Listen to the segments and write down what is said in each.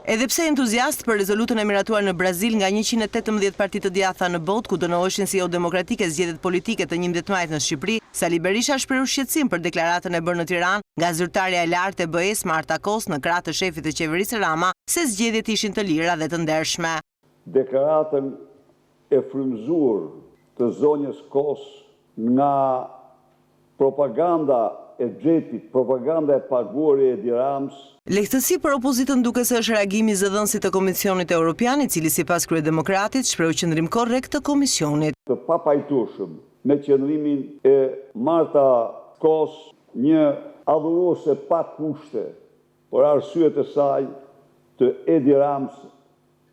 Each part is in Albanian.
Edhe pse entuziast për rezolutën e miratuar në Brazil nga 118 parti të djatha në botë, ku dënoheshin si jo demokratike zgjedhjet politike të 11 majit në Shqipëri, Sali Berisha shprehur shqetësim për deklaratën e bërë në Tiranë nga zyrtarja e lartë e BE-s Marta Kos në krah të shefit të qeverisë Rama se zgjedhjet ishin të lira dhe të ndershme. Deklaratën e frymëzuar të zonjës Kos nga propaganda e xhepit, propaganda e paguar e Edi Ramës. Lehtësi për opozitën duke se është reagimi i zëdhënësit të Komisionit Evropian, i cili sipas kryedemokratit shprehu qëndrim korrekt të komisionit. Të papajtueshëm me qëndrimin e Marta Kos, një adhuruese pa kushte për arsyet e saj të Edi Ramës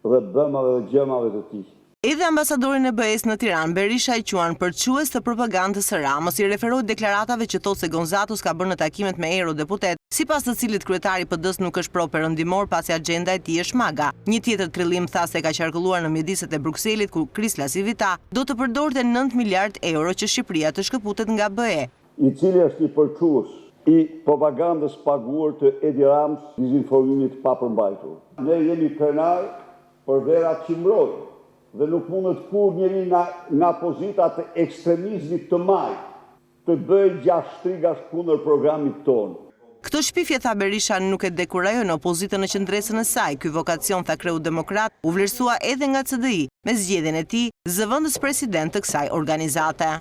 dhe bëmave dhe gjemave të tij. Edhe ambasadorin e BE-s në Tiranë, Berisha i quan përçues të propagandës së Ramës, i referohet deklaratave që thotë se Gonzatos ka bërë në takimet me eurodeputet, sipas të cilit kryetari i PD-s nuk është pro perëndimor pasi agjenda e tij është MAGA. Një tjetër trillim tha se ka qarkulluar në mjediset e Brukselit ku Kris Lasivita do të përdorte 9 miliard euro që Shqipëria të shkëputet nga BE. I cili është i përçues i propagandës paguar të Edi Ramës, dezinformimit pa përmbajtur. Ne jemi krenar për verat që mbrojnë. Dhe nuk mundet kur njëri nga pozitat e ekstremizmit të majt të bëjë gjashtë shtrigash kundër programit tonë. Këto shpifje, tha Berisha, nuk e dekurajon opozitën në qendresën e saj. Ky vokacion, tha kreu demokrat, u vlerësua edhe nga CDI, me zgjedhjen e tij zëvendës president të kësaj organizate.